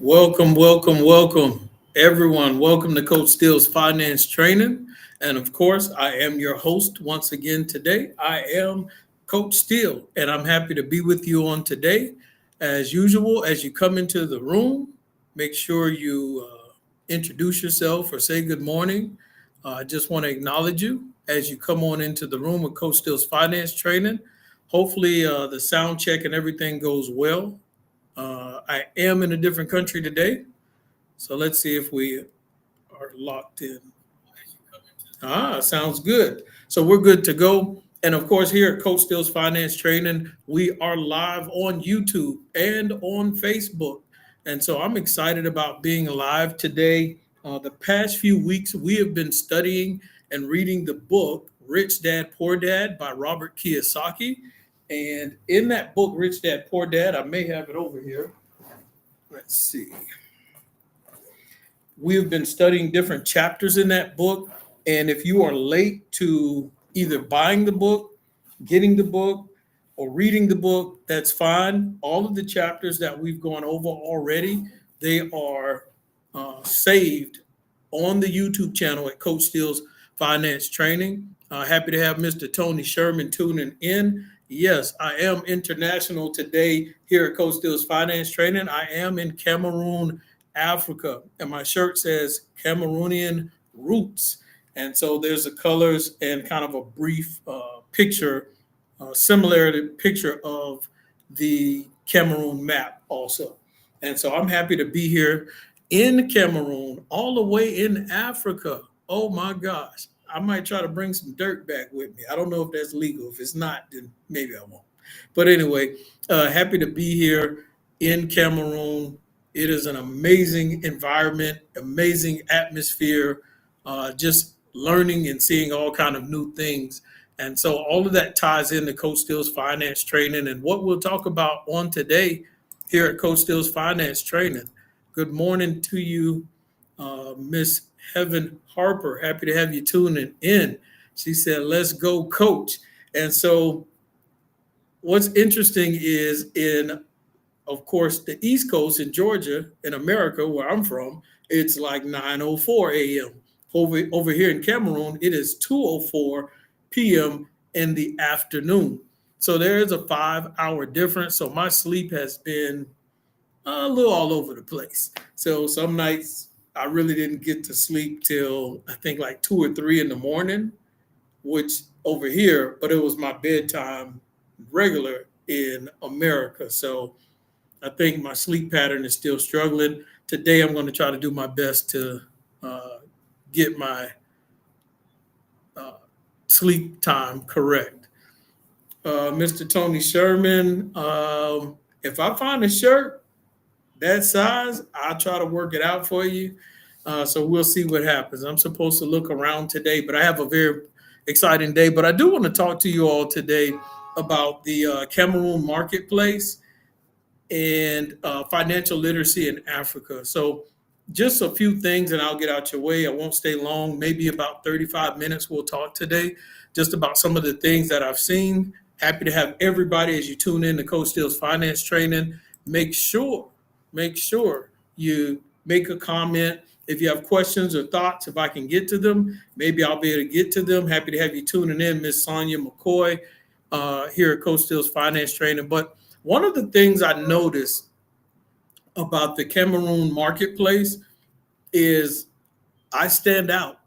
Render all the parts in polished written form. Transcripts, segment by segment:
Welcome, welcome, welcome, everyone. Welcome to Coach Steele's Finance Training. And of course, I am your host once again today. I am Coach Steele, and I'm happy to be with you on today. As usual, as you come into the room, make sure you introduce yourself or say good morning. I just want to acknowledge you as you come on into the room with Coach Steele's Finance Training. Hopefully, the sound check and everything goes well. I am in a different country today, so let's see if we are locked in. Sounds good. So we're good to go. And of course, here at Coach Steele's Finance Training, we are live on YouTube and on Facebook. And so I'm excited about being live today. The past few weeks, we have been studying and reading the book Rich Dad Poor Dad by Robert Kiyosaki. And in that book, Rich Dad Poor Dad, I may have it over here. Let's see. We've been studying different chapters in that book. And if you are late to either buying the book, getting the book, or reading the book, that's fine. All of the chapters that we've gone over already, they are saved on the YouTube channel at Coach Steele's Finance Training. Happy to have Mr. Tony Sherman tuning in. Yes, I am international today here at Coach Steele's Finance Training. I am in Cameroon, Africa, and my shirt says Cameroonian Roots. And so there's the colors and kind of a brief picture, similarity picture of the Cameroon map also. And so I'm happy to be here in Cameroon, all the way in Africa. Oh my gosh. I might try to bring some dirt back with me. I don't know if that's legal. If it's not, then maybe I won't. But anyway, happy to be here in Cameroon. It is an amazing environment, amazing atmosphere, just learning and seeing all kind of new things. And so all of that ties into Coach Steele's Finance Training and what we'll talk about on today here at Coach Steele's Finance Training. Good morning to you, Miss Heaven Harper. Happy to have you tuning in. She said, let's go, Coach. And so what's interesting is of course, the East Coast in Georgia, in America, where I'm from, it's like 9:04 a.m. Over here in Cameroon, it is 2:04 p.m. in the afternoon. So there is a 5-hour difference. So my sleep has been a little all over the place. So some nights I really didn't get to sleep till I think like 2 or 3 in the morning, which over here, but it was my bedtime regular in America. So I think my sleep pattern is still struggling. Today, I'm going to try to do my best to get my sleep time correct. Mr. Tony Sherman, if I find a shirt that size, I'll try to work it out for you. So we'll see what happens. I'm supposed to look around today, but I have a very exciting day. But I do want to talk to you all today about the Cameroon marketplace and financial literacy in Africa. So just a few things and I'll get out your way. I won't stay long, maybe about 35 minutes we'll talk today, just about some of the things that I've seen. Happy to have everybody as you tune in to Coach Steele's Finance Training. Make sure you make a comment. If you have questions or thoughts, if I can get to them, maybe I'll be able to get to them. Happy to have you tuning in, Miss Sonia McCoy, here at Coach Steele's Finance Training. But one of the things I noticed about the Cameroon marketplace is I stand out.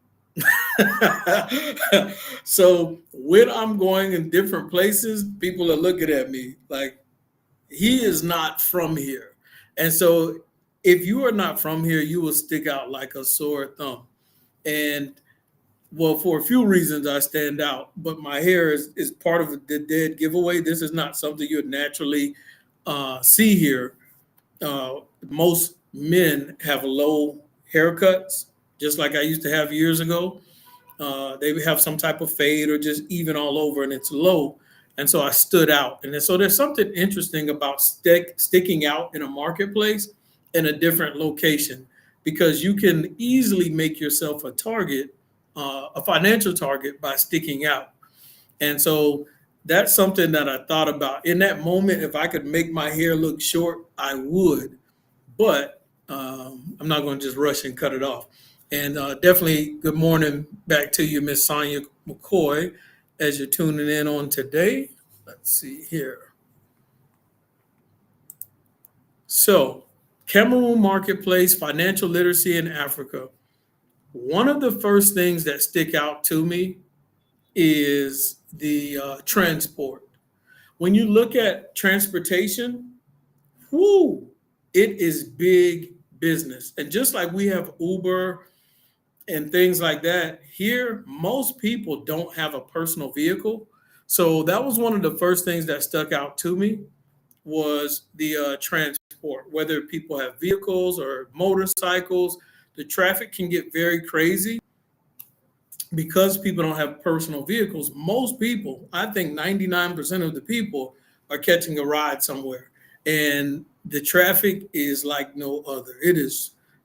So when I'm going in different places, people are looking at me like, he is not from here. And so if you are not from here, you will stick out like a sore thumb. And well, for a few reasons, I stand out, but my hair is part of the dead giveaway. This is not something you would naturally see here. Most men have low haircuts, just like I used to have years ago. They have some type of fade or just even all over, and it's low. And so I stood out. And so there's something interesting about sticking out in a marketplace in a different location, because you can easily make yourself a target, a financial target, by sticking out. And so that's something that I thought about in that moment. If I could make my hair look short, I would. But I'm not going to just rush and cut it off. And definitely good morning back to you, Miss Sonia McCoy, as you're tuning in on today. Let's see here. So, Cameroon Marketplace, financial literacy in Africa. One of the first things that stick out to me is the transport. When you look at transportation, whoo, it is big business. And just like we have Uber and things like that, here, most people don't have a personal vehicle. So that was one of the first things that stuck out to me was the transport, whether people have vehicles or motorcycles. The traffic can get very crazy because people don't have personal vehicles. Most people, I think 99% of the people, are catching a ride somewhere. And the traffic is like no other.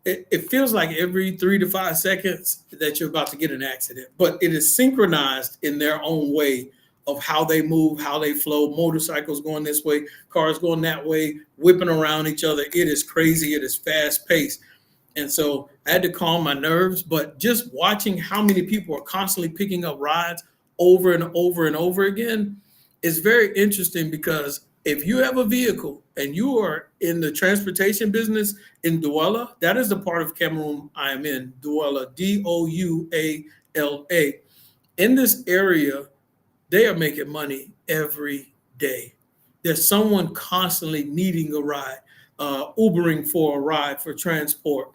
It feels like every 3 to 5 seconds that you're about to get an accident, but it is synchronized in their own way of how they move, how they flow. Motorcycles going this way, cars going that way, whipping around each other. It is crazy. It is fast paced. And so I had to calm my nerves, but just watching how many people are constantly picking up rides over and over and over again is very interesting, because if you have a vehicle and you are in the transportation business in Douala, that is the part of Cameroon I am in, Douala, Douala. In this area, they are making money every day. There's someone constantly needing a ride, Ubering for a ride for transport.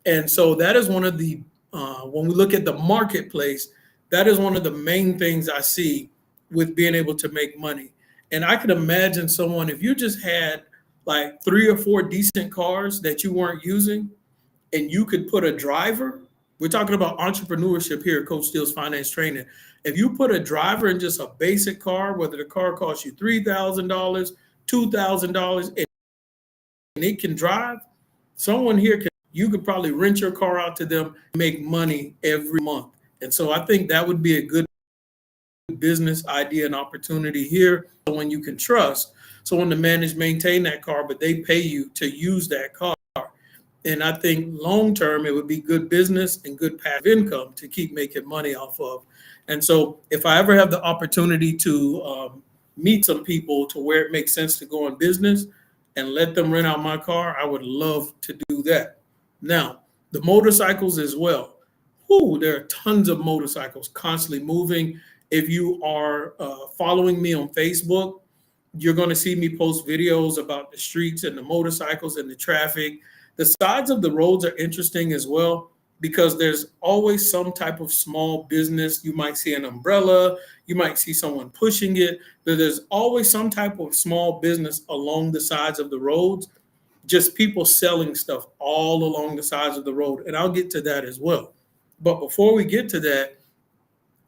And so that is one of the, when we look at the marketplace, that is one of the main things I see with being able to make money. And I could imagine someone, if you just had like 3 or 4 decent cars that you weren't using, and you could put a driver, we're talking about entrepreneurship here at Coach Steele's Finance Training. If you put a driver in just a basic car, whether the car costs you $3,000, $2,000, and it can drive, someone here can, you could probably rent your car out to them, make money every month. And so I think that would be a good business idea and opportunity here. Someone you can trust, someone to manage, maintain that car, but they pay you to use that car. And I think long term, it would be good business and good passive income to keep making money off of. And so if I ever have the opportunity to meet some people to where it makes sense to go in business and let them rent out my car, I would love to do that. Now, the motorcycles as well. Whoo, there are tons of motorcycles constantly moving. If you are following me on Facebook, you're going to see me post videos about the streets and the motorcycles and the traffic. The sides of the roads are interesting as well, because there's always some type of small business. You might see an umbrella, you might see someone pushing it, but there's always some type of small business along the sides of the roads, just people selling stuff all along the sides of the road. And I'll get to that as well. But before we get to that,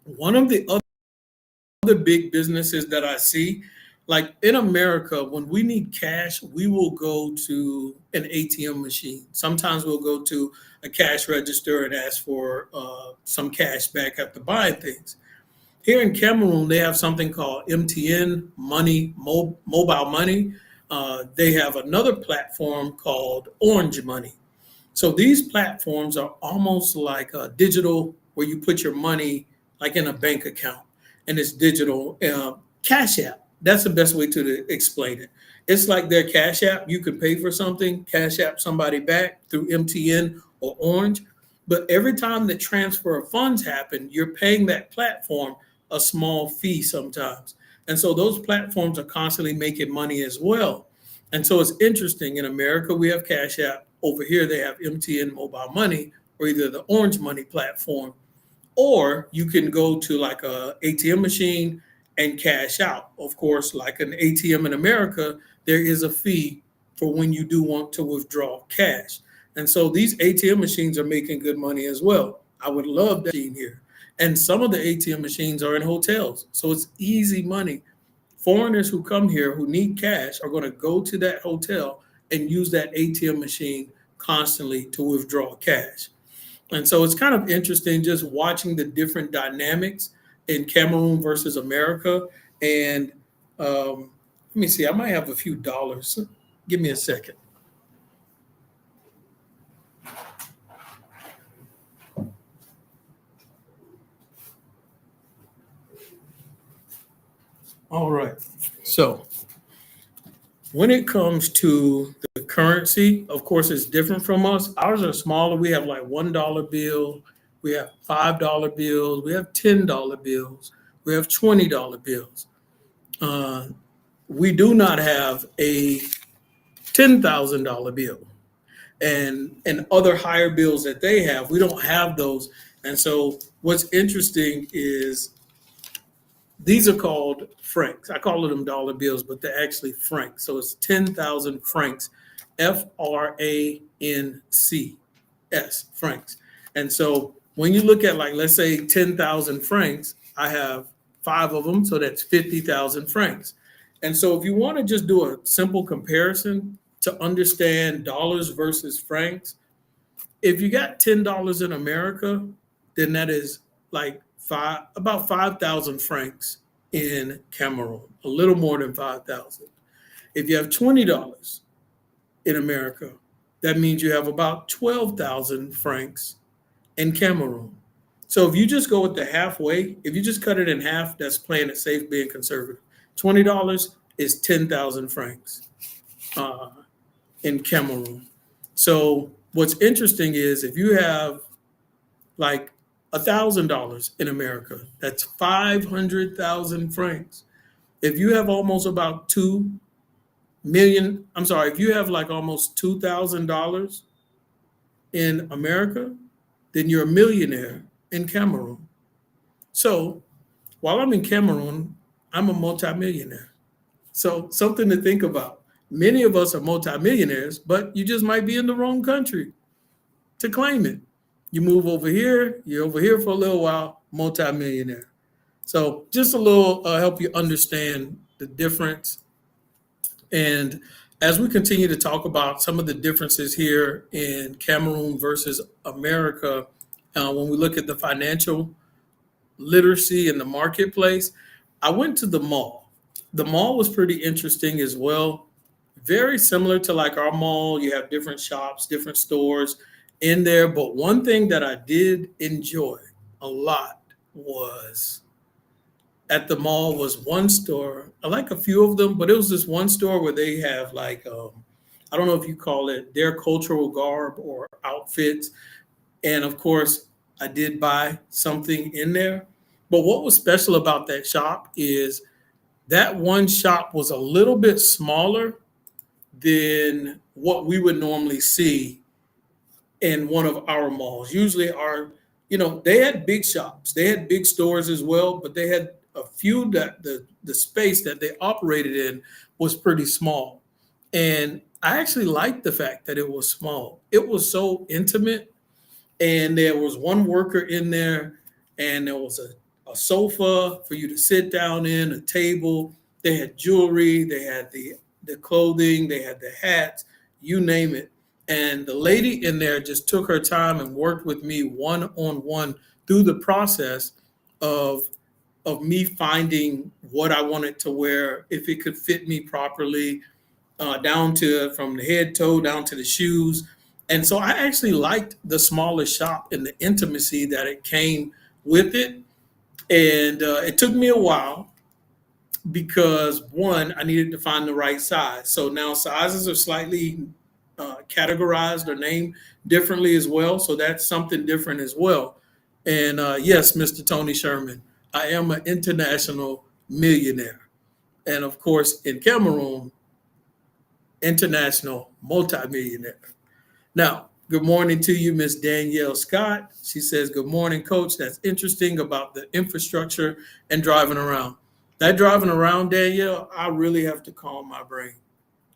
one of the other big businesses that I see, like in America, when we need cash, we will go to an ATM machine. Sometimes we'll go to a cash register and ask for some cash back after buying things. Here in Cameroon, they have something called MTN Money, Mobile Money. They have another platform called Orange Money. So these platforms are almost like a digital, where you put your money like in a bank account, and it's digital. Cash App, that's the best way to explain it. It's like their Cash App. You can pay for something, Cash App somebody back through MTN or Orange. But every time the transfer of funds happen, you're paying that platform a small fee sometimes. And so those platforms are constantly making money as well. And so it's interesting. In America, we have Cash App. Over here, they have MTN Mobile Money, or either the Orange Money platform. Or you can go to like a ATM machine and cash out. Of course, like an ATM in America, there is a fee for when you do want to withdraw cash. And so these ATM machines are making good money as well. I would love that machine here. And some of the ATM machines are in hotels. So it's easy money. Foreigners who come here who need cash are going to go to that hotel and use that ATM machine constantly to withdraw cash. And so it's kind of interesting just watching the different dynamics in Cameroon versus America. And let me see, I might have a few dollars. Give me a second. All right. So when it comes to the currency, of course, it's different from us. Ours are smaller. We have like $1 bill, we have $5 bills, we have $10 bills, we have $20 bills. Uh, we do not have a $10,000 bill and other higher bills that they have. We don't have those. And so what's interesting is these are called francs. I call them dollar bills, but they're actually francs. So it's 10,000 francs, FRANCS, francs. And so when you look at, like, let's say 10,000 francs, I have five of them. So that's 50,000 francs. And so if you want to just do a simple comparison to understand dollars versus francs, if you got $10 in America, then that is like about 5,000 francs in Cameroon, a little more than 5,000. If you have $20 in America, that means you have about 12,000 francs in Cameroon. So if you just go with the halfway, if you just cut it in half, that's playing it safe, being conservative. $20 is 10,000 francs in Cameroon. So what's interesting is if you have like $1,000 in America, that's 500,000 francs. If you have almost about 2 million, I'm sorry, if you have like almost $2,000 in America, then you're a millionaire in Cameroon. So while I'm in Cameroon, I'm a multimillionaire. So something to think about. Many of us are multimillionaires, but you just might be in the wrong country to claim it. You move over here, you're over here for a little while, multimillionaire. So just a little help you understand the difference. And as we continue to talk about some of the differences here in Cameroon versus America, when we look at the financial literacy in the marketplace, I went to the mall. The mall was pretty interesting as well. Very similar to like our mall. You have different shops, different stores in there. But one thing that I did enjoy a lot was at the mall was one store. I like a few of them, but it was this one store where they have like, I don't know if you call it their cultural garb or outfits. And of course, I did buy something in there. But what was special about that shop is that one shop was a little bit smaller than what we would normally see in one of our malls. Usually they had big shops, they had big stores as well, but they had a few that the space that they operated in was pretty small. And I actually liked the fact that it was small. It was so intimate, and there was one worker in there, and there was a sofa for you to sit down in, a table. They had jewelry, they had the clothing, they had the hats, you name it. And the lady in there just took her time and worked with me one-on-one through the process of me finding what I wanted to wear, if it could fit me properly, down to from the head toe down to the shoes. And so I actually liked the smaller shop and the intimacy that it came with it. And it took me a while because one, I needed to find the right size. So now sizes are slightly categorized or named differently as well. So that's something different as well. And yes, Mr. Tony Sherman, I am an international millionaire. And of course, in Cameroon, international multimillionaire. Now, good morning to you, Miss Danielle Scott. She says, good morning, Coach. That's interesting about the infrastructure and driving around. That driving around, Danielle, I really have to calm my brain.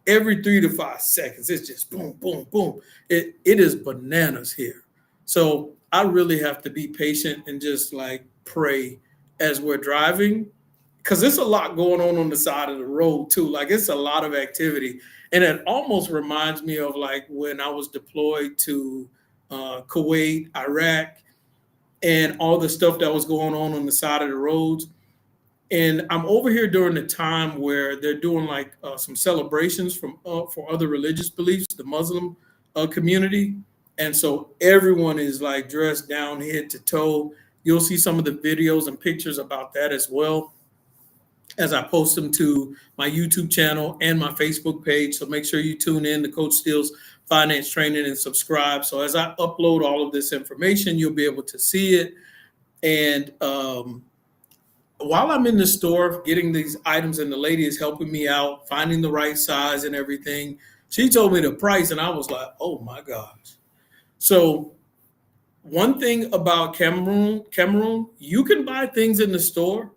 Every 3 to 5 seconds, it's just boom, boom, boom. It is bananas here. So I really have to be patient and just like pray as we're driving, because there's a lot going on the side of the road too. Like it's a lot of activity. And it almost reminds me of like when I was deployed to Kuwait, Iraq, and all the stuff that was going on the side of the roads. And I'm over here during the time where they're doing like some celebrations for other religious beliefs, the Muslim community. And so everyone is like dressed down head to toe. You'll see some of the videos and pictures about that as well. as I post them to my YouTube channel and my Facebook page. So make sure you tune in to Coach Steele's Finance Training and subscribe. So as I upload all of this information, you'll be able to see it. And while I'm in the store getting these items, and the lady is helping me out, finding the right size and everything, she told me the price, and I was like, oh my gosh. So one thing about Cameroon, you can buy things in the store,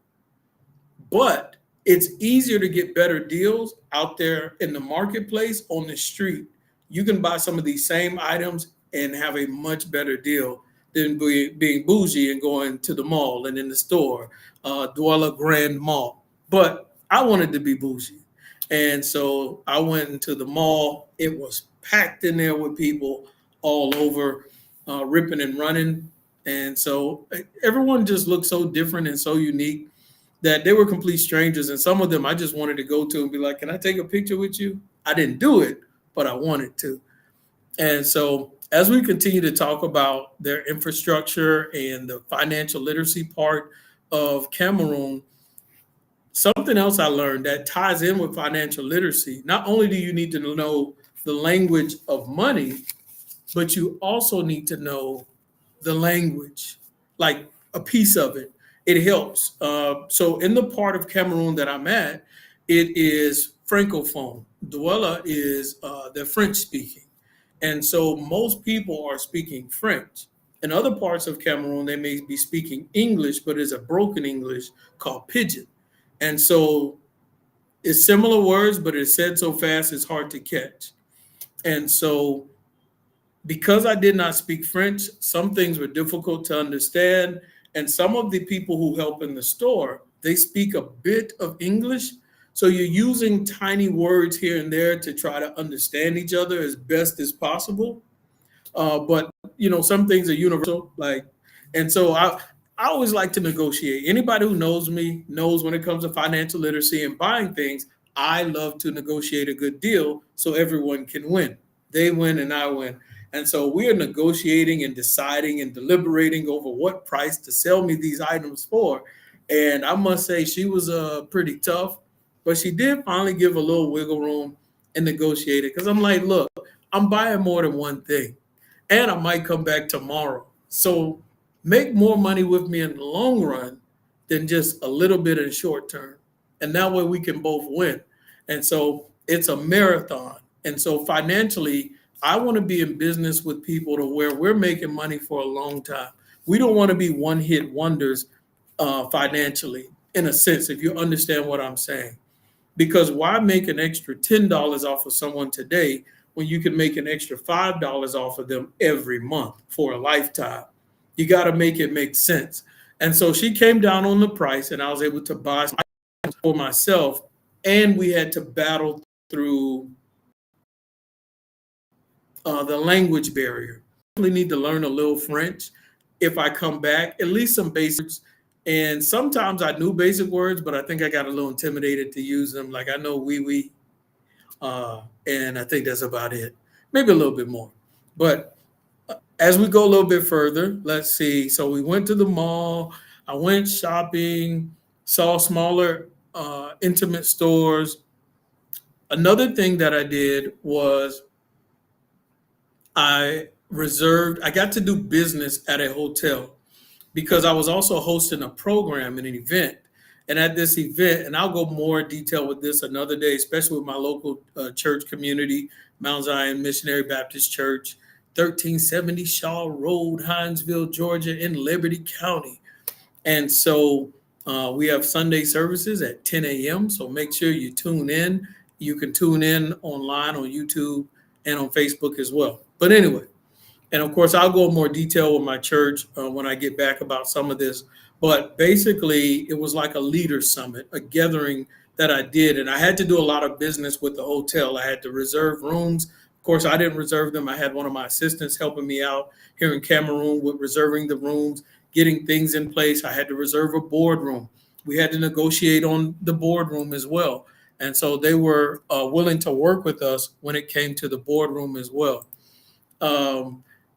but it's easier to get better deals out there in the marketplace on the street. You can buy some of these same items and have a much better deal than being bougie and going to the mall and in the store, Douala Grand Mall. But I wanted to be bougie. And so I went into the mall. It was packed in there with people all over, ripping and running. And so everyone just looked so different and so unique that they were complete strangers. And some of them I just wanted to go to and be like, can I take a picture with you? I didn't do it, but I wanted to. And so as we continue to talk about their infrastructure and the financial literacy part of Cameroon, something else I learned that ties in with financial literacy, not only do you need to know the language of money, but you also need to know the language, like a piece of it. It helps. So in the part of Cameroon that I'm at, it is Francophone. Douala is they're French speaking. And so most people are speaking French. In other parts of Cameroon, they may be speaking English, but it's a broken English called Pidgin. And so it's similar words, but it's said so fast it's hard to catch. And so because I did not speak French, some things were difficult to understand. And some of the people who help in the store, they speak a bit of English. So you're using tiny words here and there to try to understand each other as best as possible. But some things are universal, and so I always like to negotiate. Anybody who knows me knows when it comes to financial literacy and buying things, I love to negotiate a good deal so everyone can win. They win and I win. And so we are negotiating and deciding and deliberating over what price to sell me these items for. And I must say she was pretty tough, but she did finally give a little wiggle room and negotiate it. Because I'm like, look, I'm buying more than one thing, and I might come back tomorrow. So make more money with me in the long run than just a little bit in the short term. And that way we can both win. And so it's a marathon. And so financially, I want to be in business with people to where we're making money for a long time. We don't want to be one-hit wonders financially, in a sense, if you understand what I'm saying. Because why make an extra $10 off of someone today when you can make an extra $5 off of them every month for a lifetime? You got to make it make sense. And so she came down on the price, and I was able to buy some items for myself. And we had to battle through the language barrier. I really need to learn a little French if I come back, at least some basics. And sometimes I knew basic words, but I think I got a little intimidated to use them. Like I know oui, and I think that's about it. Maybe a little bit more. But as we go a little bit further, let's see. So we went to the mall. I went shopping, saw smaller, intimate stores. Another thing that I did was I got to do business at a hotel because I was also hosting a program and an event. And at this event, and I'll go more detail with this another day, especially with my local church community, Mount Zion Missionary Baptist Church, 1370 Shaw Road, Hinesville, Georgia, in Liberty County. And so we have Sunday services at 10 a.m. So make sure you tune in. You can tune in online on YouTube and on Facebook as well. But anyway, and of course, I'll go in more detail with my church when I get back about some of this. But basically, it was like a leader summit, a gathering that I did. And I had to do a lot of business with the hotel. I had to reserve rooms. Of course, I didn't reserve them. I had one of my assistants helping me out here in Cameroon with reserving the rooms, getting things in place. I had to reserve a boardroom. We had to negotiate on the boardroom as well. And so they were willing to work with us when it came to the boardroom as well.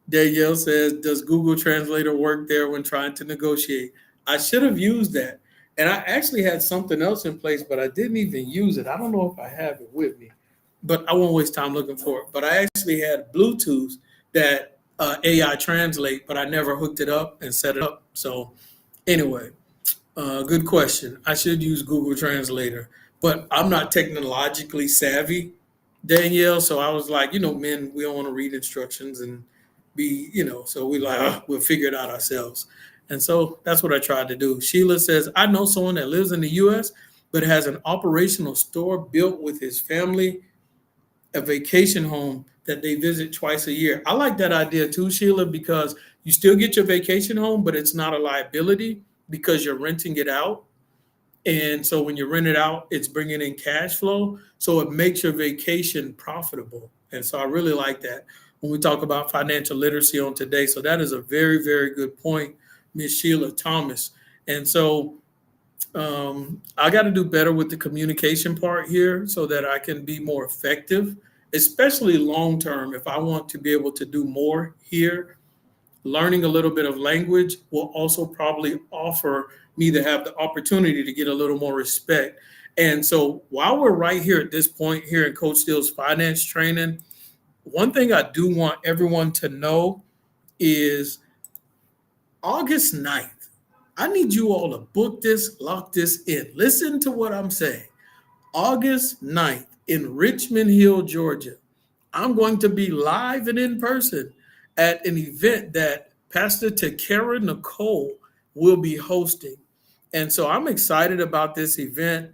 Danielle says, does Google Translator work there when trying to negotiate? I should have used that. And I actually had something else in place, but I didn't even use it. I don't know if I have it with me, but I won't waste time looking for it. But I actually had Bluetooth that AI translate, but I never hooked it up and set it up. So anyway, good question. I should use Google Translator, but I'm not technologically savvy, Danielle. So I was like, men, we don't want to read instructions and be, so we like, we'll figure it out ourselves. And so that's what I tried to do. Sheila says, I know someone that lives in the US, but has an operational store built with his family, a vacation home that they visit twice a year. I like that idea too, Sheila, because you still get your vacation home, but it's not a liability because you're renting it out. And so when you rent it out, it's bringing in cash flow. So it makes your vacation profitable. And so I really like that when we talk about financial literacy on today. So that is a very, very good point, Miss Sheila Thomas. And so I got to do better with the communication part here so that I can be more effective, especially long term. If I want to be able to do more here, learning a little bit of language will also probably offer me to have the opportunity to get a little more respect. And so while we're right here at this point here in Coach Steele's finance training, one thing I do want everyone to know is August 9th. I need you all to book this, lock this in. Listen to what I'm saying. August 9th in Richmond Hill, Georgia. I'm going to be live and in person at an event that Pastor Takara Nicole will be hosting. And so I'm excited about this event.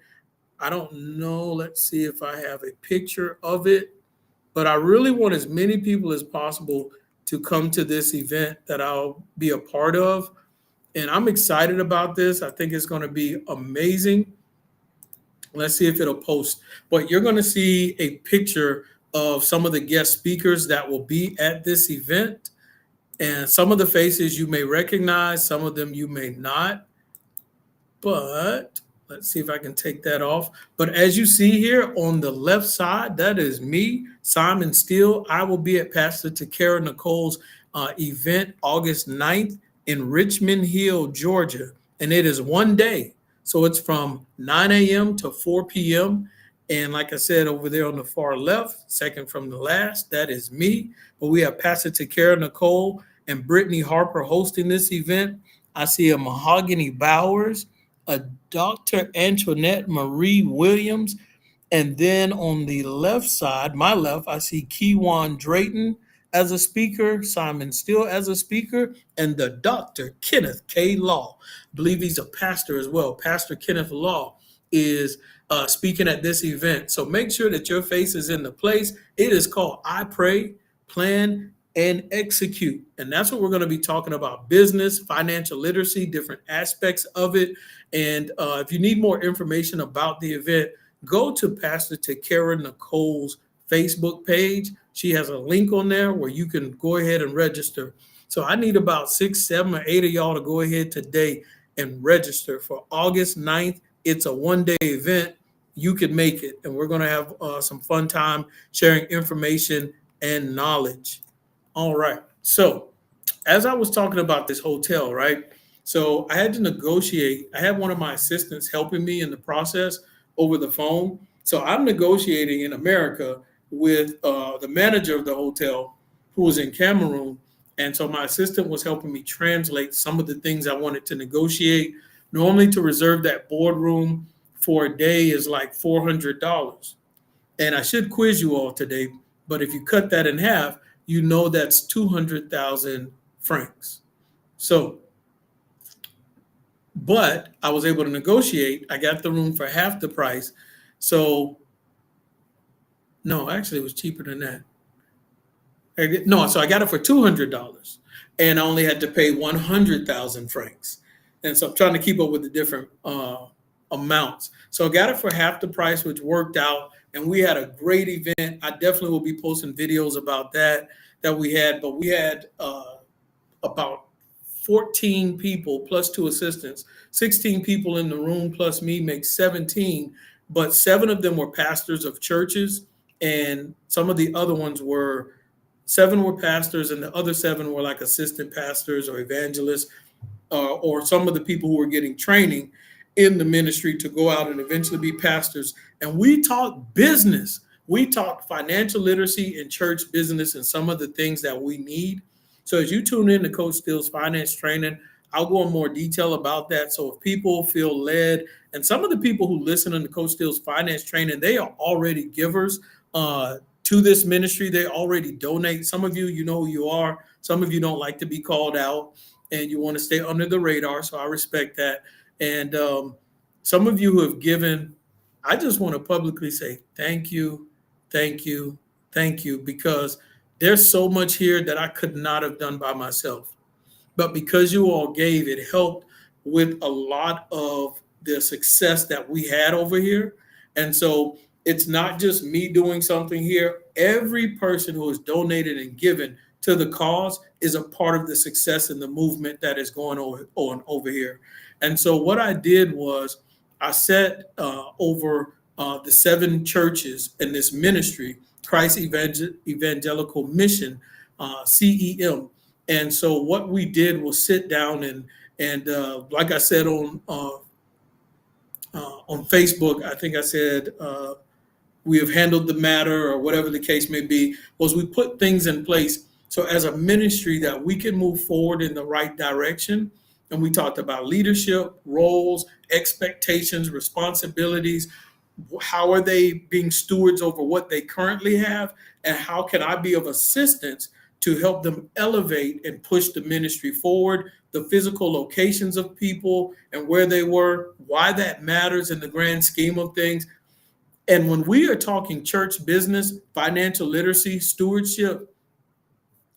I don't know. Let's see if I have a picture of it. But I really want as many people as possible to come to this event that I'll be a part of. And I'm excited about this. I think it's going to be amazing. Let's see if it'll post. But you're going to see a picture of some of the guest speakers that will be at this event. And some of the faces you may recognize, some of them you may not. But let's see if I can take that off. But as you see here on the left side, that is me, Simon Steele. I will be at Pastor Takara Nicole's event August 9th in Richmond Hill, Georgia. And it is one day. So it's from 9 a.m. to 4 p.m. And like I said, over there on the far left, second from the last, that is me. But we have Pastor Takara Nicole and Brittany Harper hosting this event. I see a Mahogany Bowers, a Dr. Antoinette Marie Williams, and then on the left side, my left, I see Kewan Drayton as a speaker, Simon Steele as a speaker, and the Dr. Kenneth K. Law. I believe he's a pastor as well. Pastor Kenneth Law is speaking at this event. So make sure that your face is in the place. It is called I Pray, Plan, and Execute. And that's what we're going to be talking about: business, financial literacy, different aspects of it. And if you need more information about the event, go to Pastor Takara Nicole's Facebook page. She has a link on there where you can go ahead and register. So I need about 6, 7, or 8 of y'all to go ahead today and register for August 9th. It's a one-day event. You can make it. And we're going to have some fun time sharing information and knowledge. All right. So as I was talking about this hotel, right? So I had to negotiate. I had one of my assistants helping me in the process over the phone. So I'm negotiating in America with the manager of the hotel who was in Cameroon. And so my assistant was helping me translate some of the things I wanted to negotiate. Normally to reserve that boardroom for a day is like $400. And I should quiz you all today, but if you cut that in half, you know that's 200,000 francs. So, but I was able to negotiate. I got the room for half the price. So, no, actually it was cheaper than that. No, so I got it for $200 and I only had to pay 100,000 francs. And so I'm trying to keep up with the different amounts. So I got it for half the price, which worked out. And we had a great event. I definitely will be posting videos about that we had. But we had about 14 people plus 2 assistants, 16 people in the room plus me makes 17. But 7 of them were pastors of churches. And some of the other ones were 7 were pastors and the other 7 were like assistant pastors or evangelists or some of the people who were getting training. in the ministry to go out and eventually be pastors. And we talk business. We talk financial literacy and church business and some of the things that we need. So as you tune in to Coach Steele's finance training, I'll go in more detail about that. So if people feel led, and some of the people who listen to Coach Steele's finance training, they are already givers to this ministry. They already donate. Some of you, you know who you are. Some of you don't like to be called out and you want to stay under the radar. So I respect that. And some of you who have given, I just want to publicly say thank you, thank you, thank you, because there's so much here that I could not have done by myself. But because you all gave, it helped with a lot of the success that we had over here. And so it's not just me doing something here. Every person who has donated and given to the cause is a part of the success and the movement that is going on over here. And so what I did was I set over the 7 churches in this ministry, Christ Evangelical Mission, CEM. And so what we did was sit down and like I said on Facebook, I think I said we have handled the matter, or whatever the case may be, was we put things in place so as a ministry that we can move forward in the right direction. And we talked about leadership, roles, expectations, responsibilities. How are they being stewards over what they currently have? And how can I be of assistance to help them elevate and push the ministry forward, the physical locations of people and where they were, why that matters in the grand scheme of things. And when we are talking church business, financial literacy, stewardship,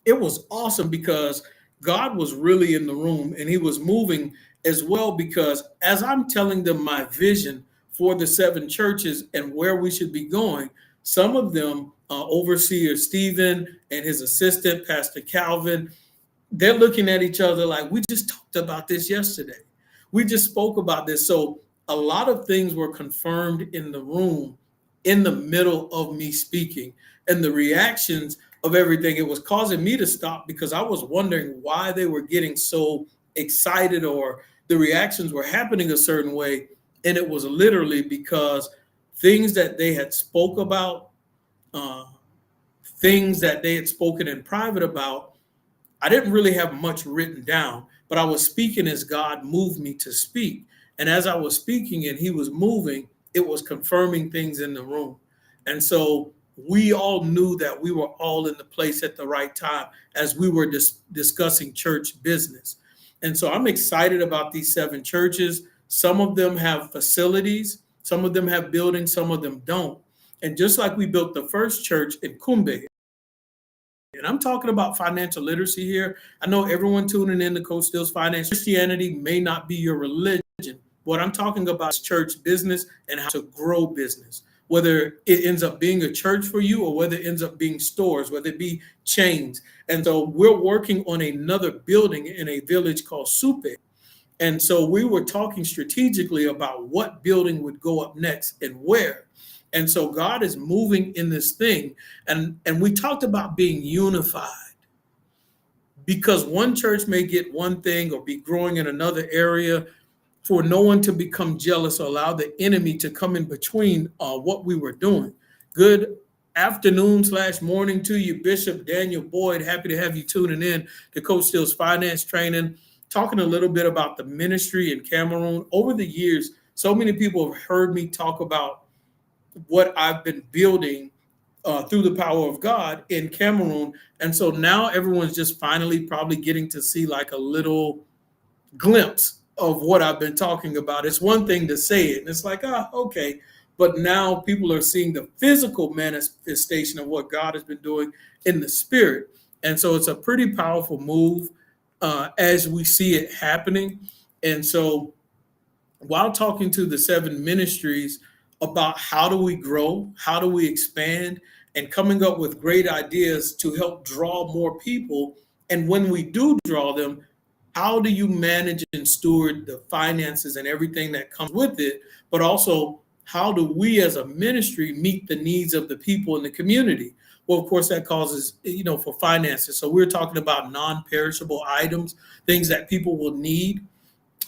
it was awesome because God was really in the room and he was moving as well, because as I'm telling them my vision for the 7 churches and where we should be going, some of them, Overseer Stephen and his assistant, Pastor Calvin, they're looking at each other like, we just talked about this yesterday. We just spoke about this. So a lot of things were confirmed in the room in the middle of me speaking, and the reactions of everything, it was causing me to stop because I was wondering why they were getting so excited or the reactions were happening a certain way. And it was literally because things that they had spoke about, things that they had spoken in private about, I didn't really have much written down, but I was speaking as God moved me to speak. And as I was speaking and he was moving, it was confirming things in the room. And so we all knew that we were all in the place at the right time as we were discussing church business. And so I'm excited about these 7 churches. Some of them have facilities, some of them have buildings, some of them don't. And just like we built the first church in Kumbe, and I'm talking about financial literacy here. I know everyone tuning in to Coach Steele's Finance. Christianity may not be your religion. What I'm talking about is church business and how to grow business, whether it ends up being a church for you or whether it ends up being stores, whether it be chains. And so we're working on another building in a village called Supe. And so we were talking strategically about what building would go up next and where. And so God is moving in this thing. And we talked about being unified, because one church may get one thing or be growing in another area, for no one to become jealous or allow the enemy to come in between what we were doing. Good afternoon/morning to you, Bishop Daniel Boyd. Happy to have you tuning in to Coach Steele's Finance Training, talking a little bit about the ministry in Cameroon. Over the years, so many people have heard me talk about what I've been building through the power of God in Cameroon. And so now everyone's just finally probably getting to see like a little glimpse of what I've been talking about. It's one thing to say it, and it's like, okay. But now people are seeing the physical manifestation of what God has been doing in the spirit. And so it's a pretty powerful move as we see it happening. And so while talking to the 7 ministries about how do we grow, how do we expand, and coming up with great ideas to help draw more people. And when we do draw them, how do you manage and steward the finances and everything that comes with it? But also, how do we as a ministry meet the needs of the people in the community? Well, of course, that causes, for finances. So we're talking about non-perishable items, things that people will need.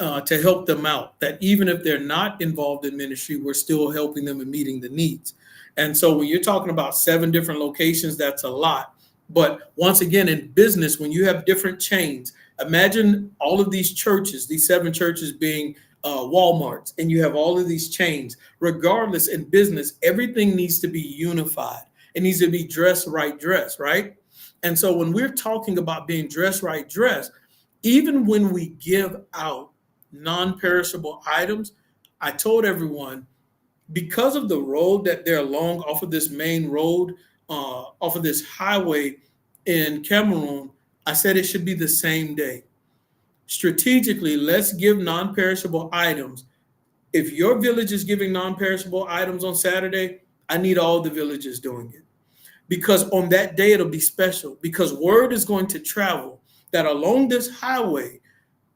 to help them out, that even if they're not involved in ministry, we're still helping them and meeting the needs. And so when you're talking about 7 different locations, that's a lot. But once again, in business, when you have different chains, imagine all of these churches, these 7 churches being Walmarts, and you have all of these chains. Regardless, in business, everything needs to be unified. It needs to be dress, right? And so when we're talking about being dress, even when we give out non-perishable items, I told everyone, because of the road that they're along off of this main road, off of this highway in Cameroon, I said it should be the same day. Strategically, let's give non-perishable items. If your village is giving non-perishable items on Saturday, I need all the villages doing it. Because on that day, it'll be special. Because word is going to travel that along this highway,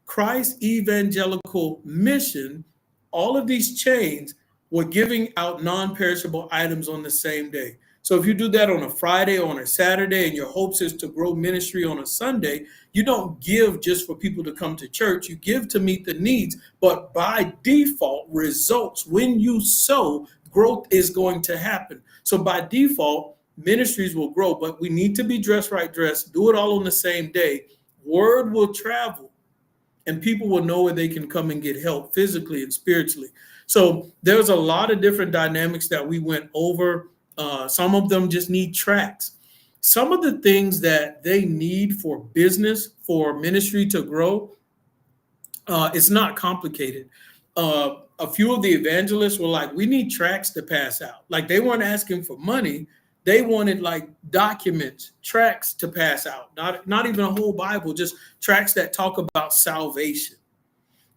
Christ's evangelical mission, all of these chains were giving out non-perishable items on the same day. So if you do that on a Friday or on a Saturday, and your hopes is to grow ministry on a Sunday, you don't give just for people to come to church. You give to meet the needs, but by default, results, when you sow, growth is going to happen. So by default, ministries will grow, but we need to be dressed, do it all on the same day. Word will travel, and people will know where they can come and get help physically and spiritually. So there's a lot of different dynamics that we went over. Some of them just need tracks. Some of the things that they need for business, for ministry to grow, it's not complicated. A few of the evangelists were like, we need tracts to pass out. Like, they weren't asking for money. They wanted like documents, tracts to pass out, not even a whole Bible, just tracts that talk about salvation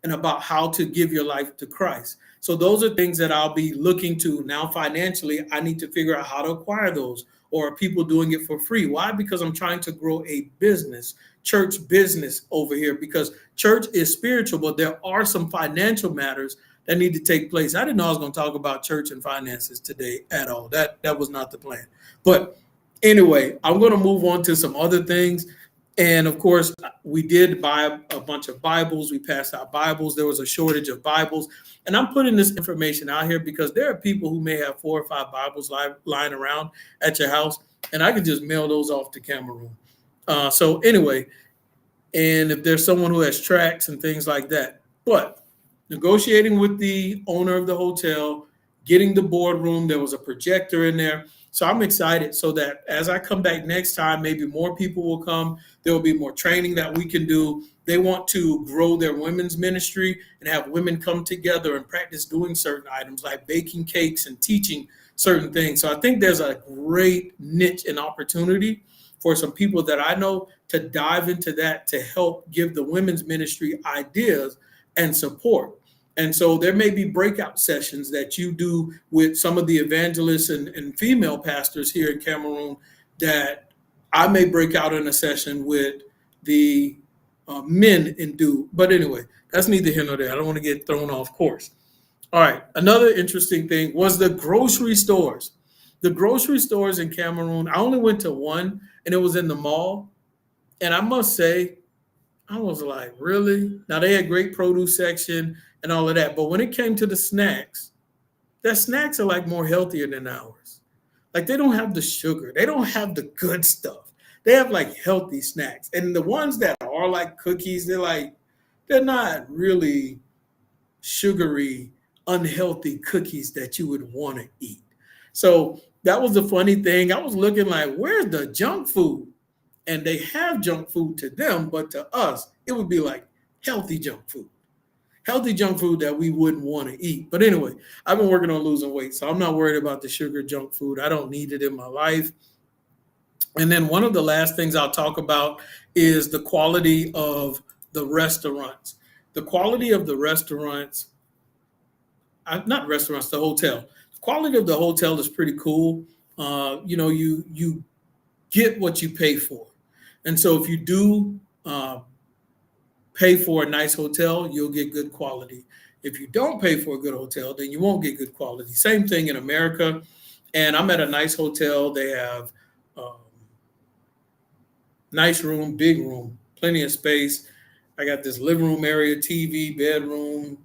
and about how to give your life to Christ. So those are things that I'll be looking to now financially. I need to figure out how to acquire those, or are people doing it for free? Why? Because I'm trying to grow a business, church business over here, because church is spiritual, but there are some financial matters that need to take place. I didn't know I was going to talk about church and finances today at all. That was not the plan. But anyway, I'm going to move on to some other things. And of course, we did buy a bunch of Bibles. We passed out Bibles. There was a shortage of Bibles. And I'm putting this information out here because there are people who may have 4 or 5 Bibles lying around at your house, and I could just mail those off to Cameroon. So anyway, and if there's someone who has tracts and things like that. But negotiating with the owner of the hotel, getting the boardroom, there was a projector in there. So I'm excited, so that as I come back next time, maybe more people will come. There will be more training that we can do. They want to grow their women's ministry and have women come together and practice doing certain items like baking cakes and teaching certain things. So I think there's a great niche and opportunity for some people that I know to dive into that, to help give the women's ministry ideas and support. And so there may be breakout sessions that you do with some of the evangelists and female pastors here in Cameroon, that I may break out in a session with the men and do. But anyway, that's neither here nor there. I don't want to get thrown off course. All right. Another interesting thing was the grocery stores. The grocery stores in Cameroon, I only went to one, and it was in the mall. And I must say, I was like, really? Now, they had great produce section and all of that. But when it came to the snacks, their snacks are like more healthier than ours. Like, they don't have the sugar. They don't have the good stuff. They have like healthy snacks. And the ones that are like cookies, they're not really sugary, unhealthy cookies that you would want to eat. So that was the funny thing. I was looking like, where's the junk food? And they have junk food to them, but to us, it would be like healthy junk food that we wouldn't want to eat. But anyway, I've been working on losing weight, so I'm not worried about the sugar junk food. I don't need it in my life. And then one of the last things I'll talk about is the quality of the restaurants. The quality of the restaurants, not restaurants, the hotel. The quality of the hotel is pretty cool. You get what you pay for. And so if you do pay for a nice hotel, you'll get good quality. If you don't pay for a good hotel, then you won't get good quality. Same thing in America. And I'm at a nice hotel. They have nice room, big room, plenty of space. I got this living room area, TV, bedroom,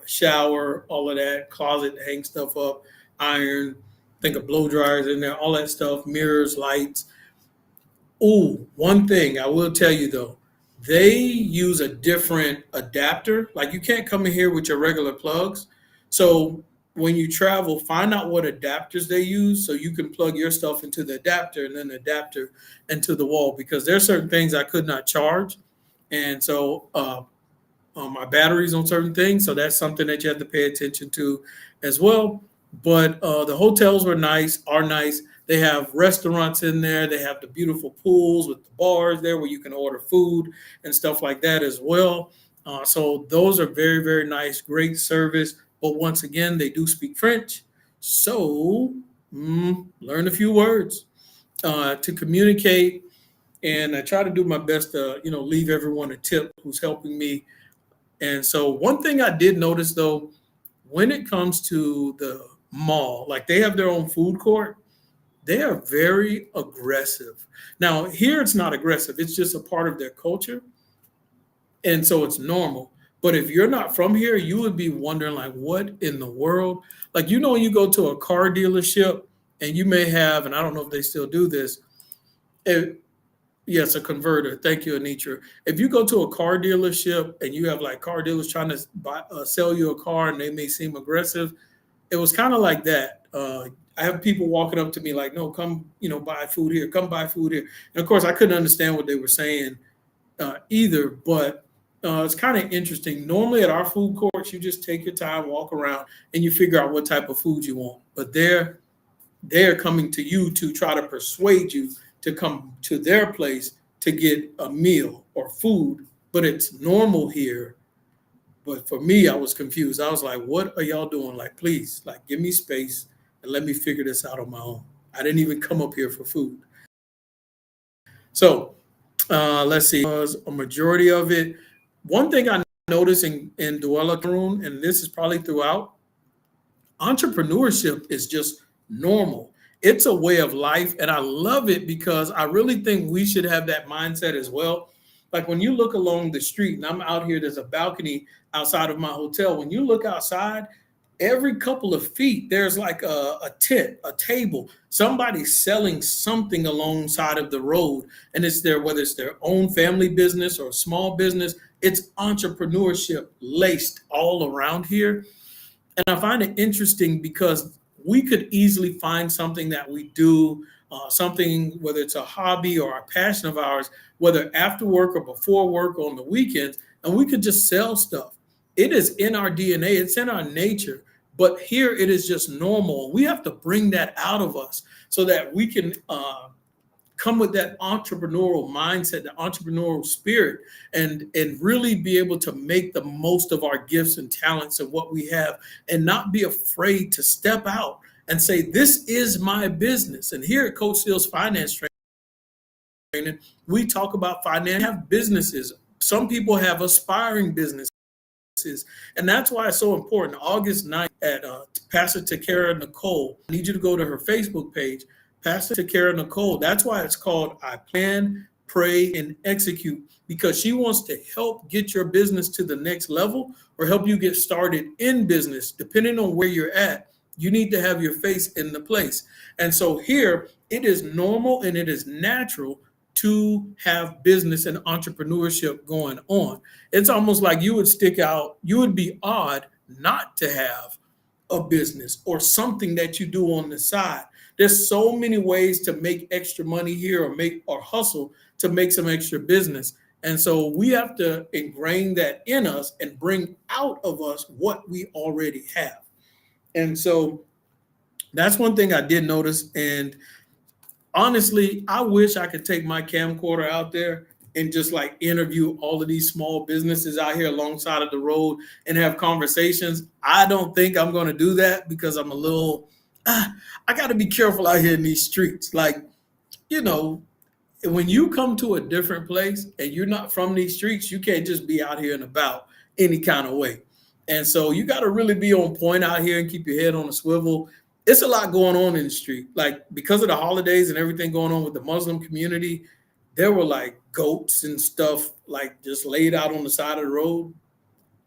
shower, all of that, closet to hang stuff up, iron, think of blow dryers in there, all that stuff, mirrors, lights. Oh, one thing I will tell you though, they use a different adapter. Like you can't come in here with your regular plugs. So when you travel, find out what adapters they use so you can plug your stuff into the adapter and then the adapter into the wall, because there's certain things I could not charge. And so my batteries on certain things. So that's something that you have to pay attention to as well. But the hotels are nice. They have restaurants in there. They have the beautiful pools with the bars there where you can order food and stuff like that as well. So those are very, very nice, great service. But once again, they do speak French. So learn a few words to communicate. And I try to do my best to, leave everyone a tip who's helping me. And so one thing I did notice though, when it comes to the mall, like they have their own food court, they are very aggressive. Now, here it's not aggressive, it's just a part of their culture. And so it's normal. But if you're not from here, you would be wondering, like, what in the world? Like, when you go to a car dealership and you may have, and I don't know if they still do this, yes, a converter. Thank you, Anitra. If you go to a car dealership and you have like car dealers trying to sell you a car and they may seem aggressive, it was kind of like that. I have people walking up to me like, no, come, buy food here. Come buy food here. And of course, I couldn't understand what they were saying either, but it's kind of interesting. Normally at our food courts, you just take your time, walk around, and you figure out what type of food you want. But they're coming to you to try to persuade you to come to their place to get a meal or food, but it's normal here. But for me, I was confused. I was like, what are y'all doing? Like, please, like, give me space and let me figure this out on my own. I didn't even come up here for food. So let's see, a majority of it. One thing I noticed in Douala, Cameroon, and this is probably throughout, entrepreneurship is just normal. It's a way of life, and I love it because I really think we should have that mindset as well. Like when you look along the street, and I'm out here, there's a balcony outside of my hotel. When you look outside, every couple of feet, there's like a tent, a table, somebody selling something alongside of the road. And it's whether it's their own family business or small business, it's entrepreneurship laced all around here. And I find it interesting because we could easily find something that we do, something, whether it's a hobby or a passion of ours, whether after work or before work or on the weekends, and we could just sell stuff. It is in our DNA, it's in our nature, but here it is just normal. We have to bring that out of us so that we can come with that entrepreneurial mindset, the entrepreneurial spirit, and really be able to make the most of our gifts and talents and what we have, and not be afraid to step out and say, this is my business. And here at Coach Steele's Finance Training, we talk about finance, have businesses. Some people have aspiring businesses. And that's why it's so important. August 9th at Pastor Takara Nicole, I need you to go to her Facebook page, Pastor Takara Nicole. That's why it's called I Plan, Pray, and Execute, because she wants to help get your business to the next level or help you get started in business. Depending on where you're at, you need to have your face in the place. And so here, it is normal and it is natural to have business and entrepreneurship going on. It's almost like you would stick out, you would be odd not to have a business or something that you do on the side. There's so many ways to make extra money here or hustle to make some extra business. And so we have to ingrain that in us and bring out of us what we already have. And so that's one thing I did notice. And honestly, I wish I could take my camcorder out there and just like interview all of these small businesses out here alongside of the road and have conversations. I don't think I'm going to do that because I'm a little, I got to be careful out here in these streets. Like, when you come to a different place and you're not from these streets, you can't just be out here and about any kind of way. And so you got to really be on point out here and keep your head on a swivel. It's a lot going on in the street, like because of the holidays and everything going on with the Muslim community. there were like goats and stuff like just laid out on the side of the road.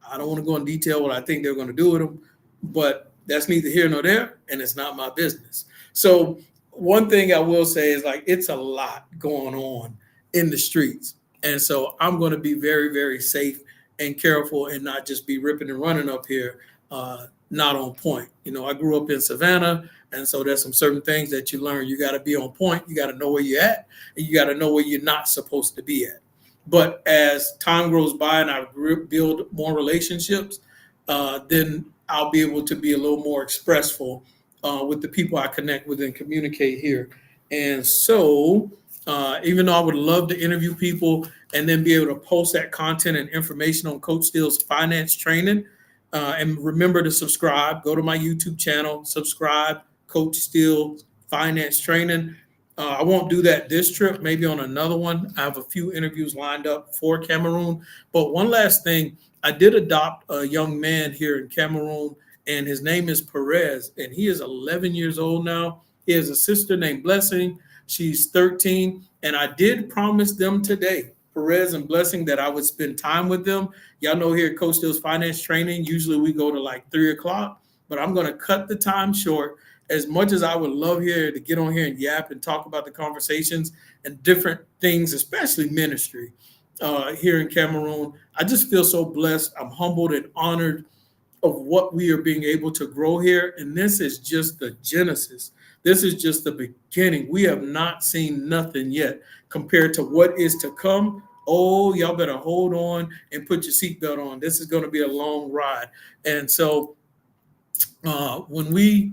I don't want to go in detail what I think they're going to do with them, but that's neither here nor there, and it's not my business. So one thing I will say is like it's a lot going on in the streets, and so I'm going to be very, very safe and careful, and not just be ripping and running up here, not on point. I grew up in Savannah, and so there's some certain things that you learn. You got to be on point. You got to know where you're at, and you got to know where you're not supposed to be at. But as time goes by and I build more relationships, then I'll be able to be a little more expressful with the people I connect with and communicate here. And so, even though I would love to interview people and then be able to post that content and information on Coach Steele's finance training, and remember to subscribe, go to my YouTube channel, subscribe, Coach Steele Finance Training. I won't do that this trip, maybe on another one. I have a few interviews lined up for Cameroon. But one last thing, I did adopt a young man here in Cameroon, and his name is Perez, and he is 11 years old now. He has a sister named Blessing. She's 13, and I did promise them today, Perez and Blessing, that I would spend time with them. Y'all know here at Coach Steele's Finance Training, usually we go to like 3 o'clock, but I'm going to cut the time short. As much as I would love here to get on here and yap and talk about the conversations and different things, especially ministry here in Cameroon, I just feel so blessed. I'm humbled and honored of what we are being able to grow here. And this is just the genesis. This is just the beginning. We have not seen nothing yet compared to what is to come. Oh, y'all better hold on and put your seatbelt on. This is going to be a long ride. And so when we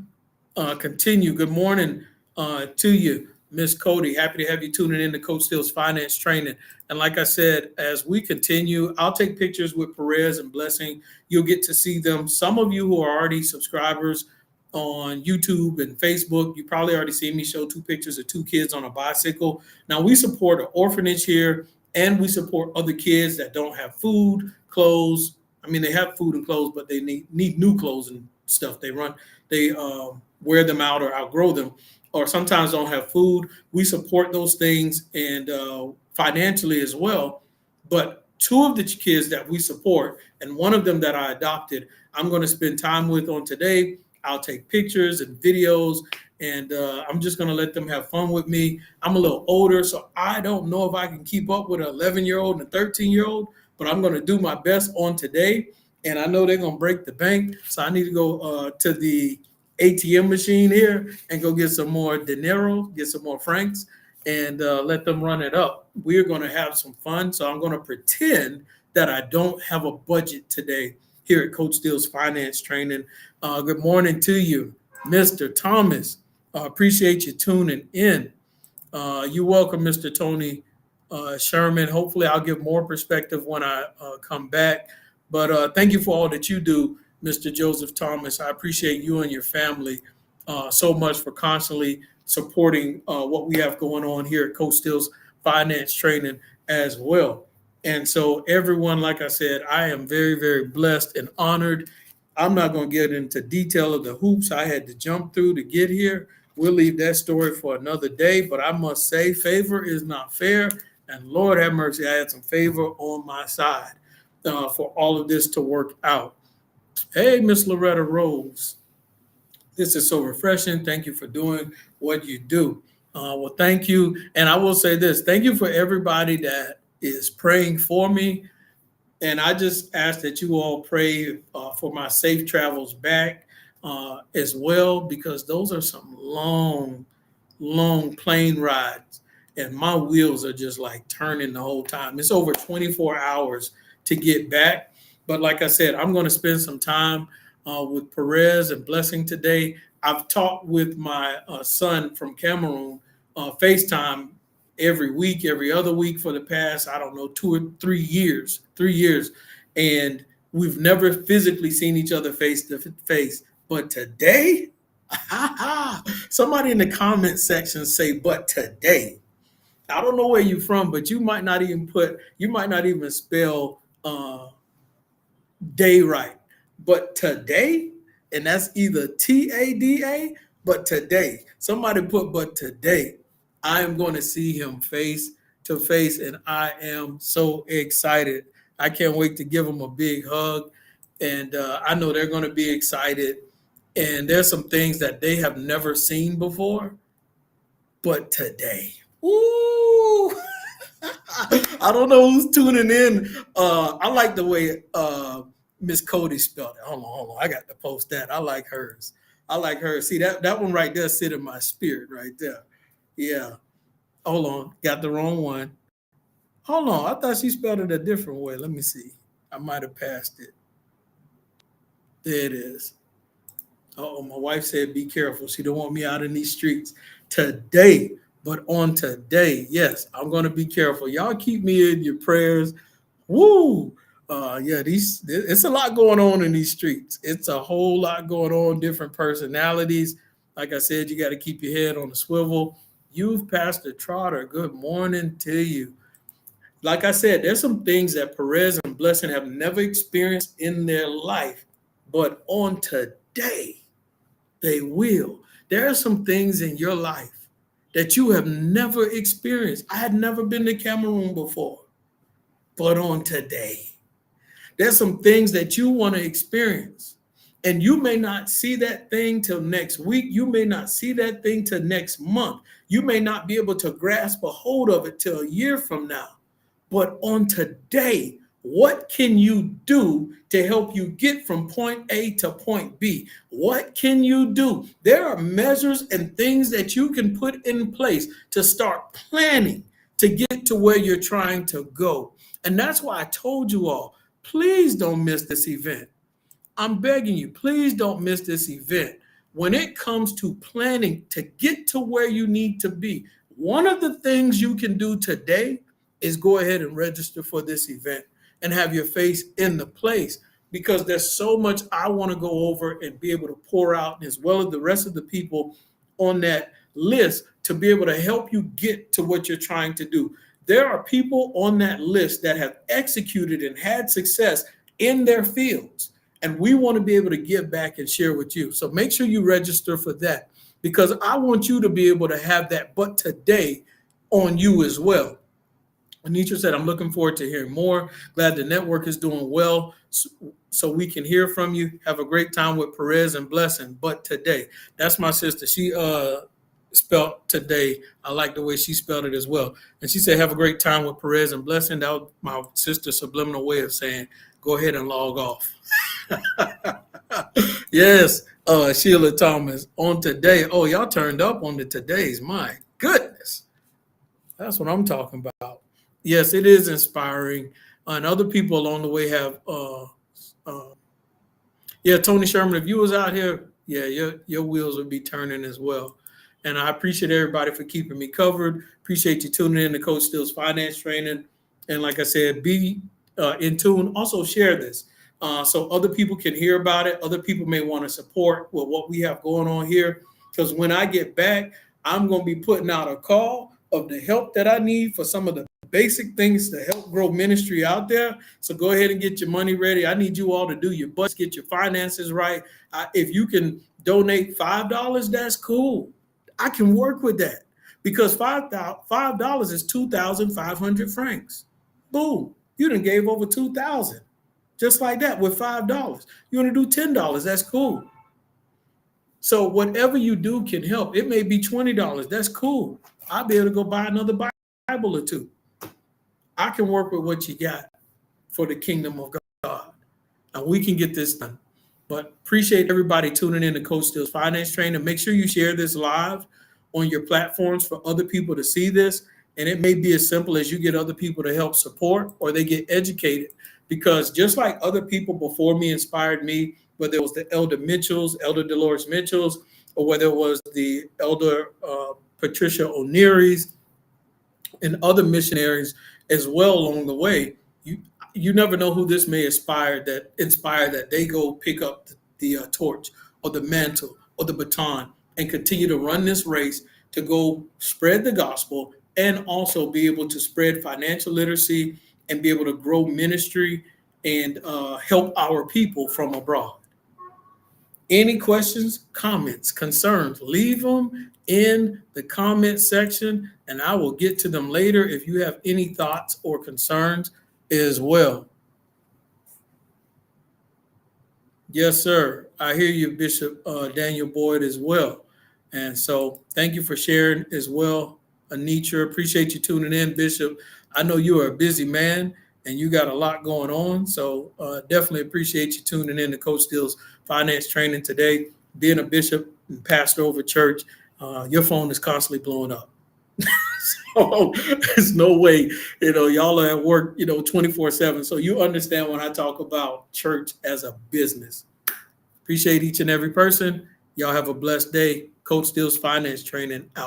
continue. Good morning to you, Miss Cody. Happy to have you tuning in to Coach Steele's Finance Training. And like I said, as we continue, I'll take pictures with Perez and Blessing. You'll get to see them. Some of you who are already subscribers on YouTube and Facebook, you probably already seen me show 2 pictures of 2 kids on a bicycle. Now, we support an orphanage here, and we support other kids that don't have food, clothes. I mean, they have food and clothes, but they need new clothes and stuff. They wear them out or outgrow them, or sometimes don't have food. We support those things, and financially as well. But 2 of the kids that we support, and one of them that I adopted, I'm going to spend time with on today. I'll take pictures and videos, and I'm just going to let them have fun with me. I'm a little older, so I don't know if I can keep up with an 11-year-old and a 13-year-old, but I'm going to do my best on today. And I know they're going to break the bank, so I need to go to the ATM machine here and go get some more dinero, get some more francs, and let them run it up. We're going to have some fun, so I'm going to pretend that I don't have a budget today here at Coach Steele's Finance Training. Good morning to you, Mr. Thomas. Appreciate you tuning in. You're welcome, Mr. Tony Sherman. Hopefully I'll give more perspective when I come back. But thank you for all that you do, Mr. Joseph Thomas. I appreciate you and your family so much for constantly supporting what we have going on here at Coach Steele's Finance Training as well. And so everyone, like I said, I am very, very blessed and honored. I'm not going to get into detail of the hoops I had to jump through to get here. We'll leave that story for another day. But I must say, favor is not fair. And Lord have mercy, I had some favor on my side for all of this to work out. Hey, Miss Loretta Rose. This is so refreshing. Thank you for doing what you do. Well, thank you. And I will say this. Thank you for everybody that is praying for me. And I just ask that you all pray for my safe travels back as well, because those are some long plane rides. And my wheels are just like turning the whole time. It's over 24 hours to get back. But like I said, I'm going to spend some time with Perez and Blessing today. I've talked with my son from Cameroon, FaceTime every week, every other week for the past, 2 or 3 years. And we've never physically seen each other face to face. But today, somebody in the comment section say, but today. I don't know where you're from, but you might not even spell day right. But today, and that's either TADA, but today. Somebody put, but today, I am going to see him face to face, and I am so excited. I can't wait to give them a big hug, and I know they're going to be excited. And there's some things that they have never seen before, but today, woo! I don't know who's tuning in. I like the way Miss Cody spelled it. Hold on. I got to post that. I like hers. I like hers. See, that one right there sit in my spirit right there. Yeah. Hold on. Got the wrong one. Hold on. I thought she spelled it a different way. Let me see. I might have passed it. There it is. Oh, my wife said, be careful. She don't want me out in these streets today. But on today, yes, I'm going to be careful. Y'all keep me in your prayers. Woo! Yeah, it's a lot going on in these streets. It's a whole lot going on, different personalities. Like I said, you got to keep your head on the swivel. Youth Pastor Trotter, good morning to you. Like I said, there's some things that Perez and Blessing have never experienced in their life, but on today, they will. There are some things in your life that you have never experienced. I had never been to Cameroon before, but on today, there's some things that you want to experience. And you may not see that thing till next week. You may not see that thing till next month. You may not be able to grasp a hold of it till a year from now. But on today, what can you do to help you get from point A to point B? What can you do? There are measures and things that you can put in place to start planning to get to where you're trying to go. And that's why I told you all, please don't miss this event. I'm begging you, please don't miss this event. When it comes to planning to get to where you need to be, one of the things you can do today is go ahead and register for this event and have your face in the place, because there's so much I want to go over and be able to pour out, as well as the rest of the people on that list, to be able to help you get to what you're trying to do. There are people on that list that have executed and had success in their fields, and we want to be able to give back and share with you. So make sure you register for that, because I want you to be able to have that but today on you as well. Anitra said, I'm looking forward to hearing more. Glad the network is doing well so we can hear from you. Have a great time with Perez and Blessing. But today, that's my sister. She spelled today. I like the way she spelled it as well. And she said, have a great time with Perez and Blessing. That was my sister's subliminal way of saying, go ahead and log off. Yes, Sheila Thomas on today. Oh, y'all turned up on the todays. My goodness. That's what I'm talking about. Yes, it is inspiring. And other people along the way have, Tony Sherman, if you was out here, your wheels would be turning as well. And I appreciate everybody for keeping me covered. Appreciate you tuning in to Coach Steele's Finance Training. And like I said, be in tune. Also share this so other people can hear about it. Other people may want to support with what we have going on here. Because when I get back, I'm going to be putting out a call of the help that I need for some of the basic things to help grow ministry out there. So go ahead and get your money ready. I need you all to do your budget, get your finances right. If you can donate $5, that's cool. I can work with that, because $5 is 2,500 francs. Boom. You done gave over 2,000. Just like that with $5. You want to do $10, that's cool. So whatever you do can help. It may be $20. That's cool. I'll be able to go buy another Bible or two. I can work with what you got for the kingdom of God. And we can get this done. But appreciate everybody tuning in to Coach Steele's Finance Training. Make sure you share this live on your platforms for other people to see this. And it may be as simple as you get other people to help support, or they get educated. Because just like other people before me inspired me, whether it was the Elder Mitchells, Elder Dolores Mitchells, or whether it was the Elder Patricia O'Neary's and other missionaries as well along the way, you never know who this may inspire that they go pick up the torch or the mantle or the baton and continue to run this race to go spread the gospel, and also be able to spread financial literacy and be able to grow ministry and help our people from abroad. Any questions, comments, concerns, leave them in the comment section, and I will get to them later if you have any thoughts or concerns as well. Yes, sir. I hear you, Bishop Daniel Boyd, as well. And so thank you for sharing as well, Anitra. Appreciate you tuning in, Bishop. I know you are a busy man and you got a lot going on. So definitely appreciate you tuning in to Coach Steele's finance training today. Being a bishop and pastor over church, your phone is constantly blowing up. So there's no way, y'all are at work, 24/7. So you understand when I talk about church as a business. Appreciate each and every person. Y'all have a blessed day. Coach Steele's finance training out.